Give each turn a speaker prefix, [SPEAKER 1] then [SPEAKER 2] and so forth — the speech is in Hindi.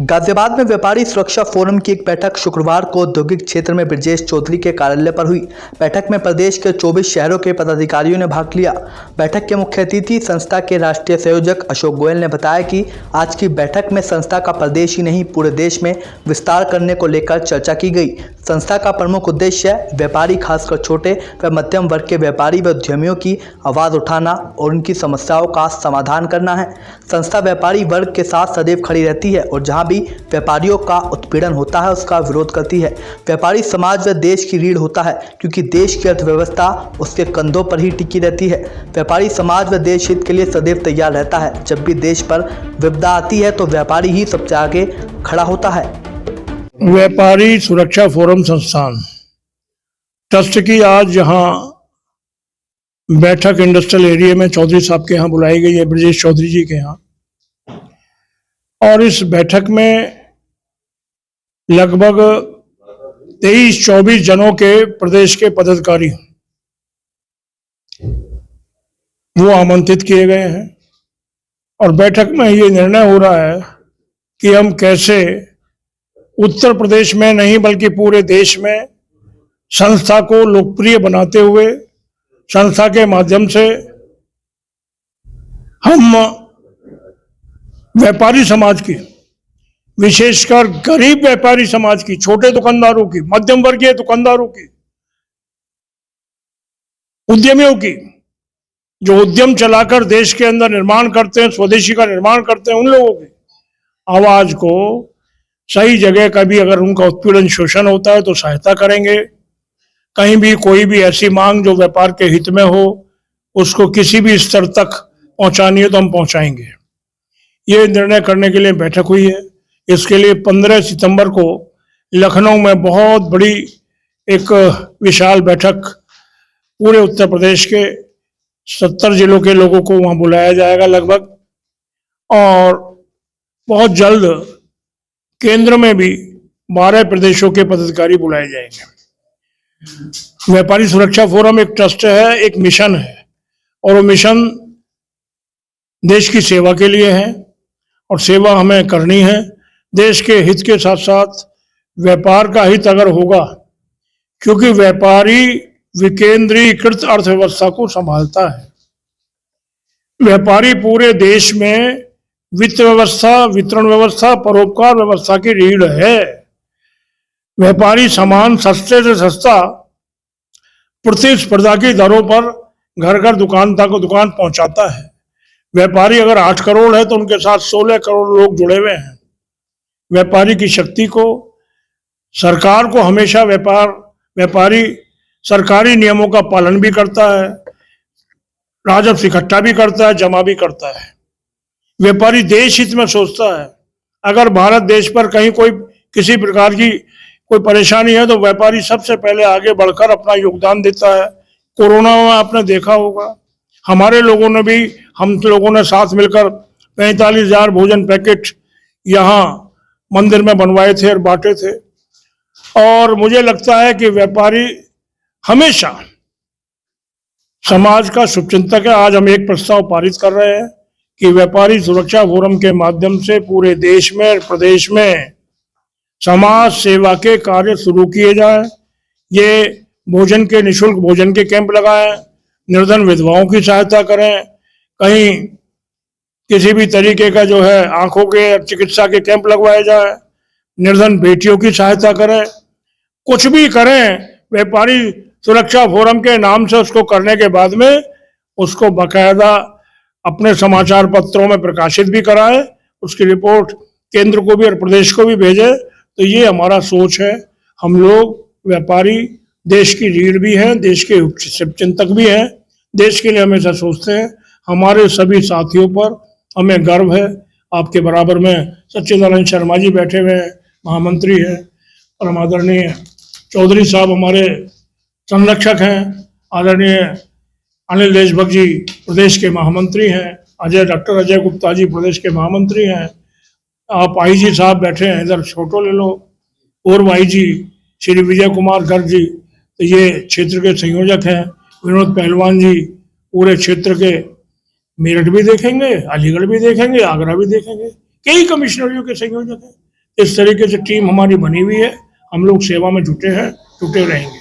[SPEAKER 1] गाजियाबाद में व्यापारी सुरक्षा फोरम की एक बैठक शुक्रवार को औद्योगिक क्षेत्र में ब्रजेश चौधरी के कार्यालय पर हुई। बैठक में प्रदेश के 24 शहरों के पदाधिकारियों ने भाग लिया। बैठक के मुख्य अतिथि संस्था के राष्ट्रीय संयोजक अशोक गोयल ने बताया कि आज की बैठक में संस्था का प्रदेश ही नहीं पूरे देश में विस्तार करने को लेकर चर्चा की गई। संस्था का प्रमुख उद्देश्य व्यापारी, खासकर छोटे व मध्यम वर्ग के व्यापारी व उद्यमियों की आवाज़ उठाना और उनकी समस्याओं का समाधान करना है। संस्था व्यापारी वर्ग के साथ सदैव खड़ी रहती है और जहां भी व्यापारियों का उत्पीड़न होता है उसका विरोध करती है। व्यापारी समाज व देश की रीढ़ होता है क्योंकि देश की अर्थव्यवस्था उसके कंधों पर ही टिकी रहती है। व्यापारी समाज व देश हित के लिए सदैव तैयार रहता है। जब भी देश पर विपदा आती है तो व्यापारी ही सबसे आगे खड़ा होता है।
[SPEAKER 2] व्यापारी सुरक्षा फोरम संस्थान ट्रस्ट की आज यहाँ बैठक इंडस्ट्रियल एरिया में चौधरी साहब के यहाँ बुलाई गई है, ब्रजेश चौधरी जी के यहाँ। और इस बैठक में लगभग 23-24 जनों के प्रदेश के पदाधिकारी वो आमंत्रित किए गए हैं। और बैठक में ये निर्णय हो रहा है कि हम कैसे उत्तर प्रदेश में नहीं बल्कि पूरे देश में संस्था को लोकप्रिय बनाते हुए संस्था के माध्यम से हम व्यापारी समाज की, विशेषकर गरीब व्यापारी समाज की, छोटे दुकानदारों की, मध्यम वर्गीय दुकानदारों की, उद्यमियों की, जो उद्यम चलाकर देश के अंदर निर्माण करते हैं, स्वदेशी का निर्माण करते हैं, उन लोगों की आवाज को सही जगह का भी अगर उनका उत्पीड़न शोषण होता है तो सहायता करेंगे। कहीं भी कोई भी ऐसी मांग जो व्यापार के हित में हो उसको किसी भी स्तर तक पहुंचानी है तो हम पहुंचाएंगे। ये निर्णय करने के लिए बैठक हुई है। इसके लिए 15 सितंबर को लखनऊ में बहुत बड़ी एक विशाल बैठक पूरे उत्तर प्रदेश के 70 जिलों के लोगों को वहां बुलाया जाएगा लगभग। और बहुत जल्द केंद्र में भी 12 प्रदेशों के पदाधिकारी बुलाए जाएंगे। व्यापारी सुरक्षा फोरम एक ट्रस्ट है, एक मिशन है, और वो मिशन देश की सेवा के लिए है और सेवा हमें करनी है। देश के हित के साथ साथ व्यापार का हित अगर होगा, क्योंकि व्यापारी विकेंद्रीकृत अर्थव्यवस्था को संभालता है। व्यापारी पूरे देश में वित्त व्यवस्था, वितरण व्यवस्था, परोपकार व्यवस्था की रीढ़ है। व्यापारी सामान सस्ते से सस्ता प्रतिस्पर्धा की दरों पर घर घर दुकान तक दुकान पहुंचाता है। व्यापारी अगर 8 करोड़ है तो उनके साथ 16 करोड़ लोग जुड़े हुए हैं। व्यापारी की शक्ति को, सरकार को हमेशा व्यापारी सरकारी नियमों का पालन भी करता है, राजस्व इकट्ठा भी करता है, जमा भी करता है। व्यापारी देश हित में सोचता है। अगर भारत देश पर कहीं कोई किसी प्रकार की कोई परेशानी है तो व्यापारी सबसे पहले आगे बढ़कर अपना योगदान देता है। कोरोना में आपने देखा होगा, हमारे लोगों ने भी, हम लोगों ने साथ मिलकर 45,000 भोजन पैकेट यहाँ मंदिर में बनवाए थे और बांटे थे। और मुझे लगता है कि व्यापारी हमेशा समाज का शुभचिंतक है। आज हम एक प्रस्ताव पारित कर रहे हैं कि व्यापारी सुरक्षा फोरम के माध्यम से पूरे देश में और प्रदेश में समाज सेवा के कार्य शुरू किए जाए। ये भोजन के, निःशुल्क भोजन के कैंप लगाएं, निर्धन विधवाओं की सहायता करें, कहीं किसी भी तरीके का जो है आंखों के चिकित्सा के कैंप लगवाए जाए, निर्धन बेटियों की सहायता करें, कुछ भी करें। व्यापारी सुरक्षा फोरम के नाम से उसको करने के बाद में उसको बाकायदा अपने समाचार पत्रों में प्रकाशित भी कराए, उसकी रिपोर्ट केंद्र को भी और प्रदेश को भी भेजे। तो ये हमारा सोच है। हम लोग व्यापारी देश की रीढ़ भी हैं, देश के चिंतक भी हैं, देश के लिए हमेशा सोचते हैं। हमारे सभी साथियों पर हमें गर्व है। आपके बराबर में सच्चिदानंद शर्मा जी बैठे हुए हैं, महामंत्री हैं, और हम आदरणीय चौधरी साहब हमारे संरक्षक हैं, आदरणीय अनिल देशभक्त जी प्रदेश के महामंत्री हैं, डॉक्टर अजय गुप्ता जी प्रदेश के महामंत्री हैं, आप आईजी साहब बैठे हैं, इधर फोटो ले लो, और आईजी श्री विजय कुमार गर्ग जी तो ये क्षेत्र के संयोजक हैं, विनोद पहलवान जी पूरे क्षेत्र के मेरठ भी देखेंगे, अलीगढ़ भी देखेंगे, आगरा भी देखेंगे, कई कमिश्नरियों के संयोजक हैं। इस तरीके से टीम हमारी बनी हुई है, हम लोग सेवा में जुटे हैं, जुटे रहेंगे।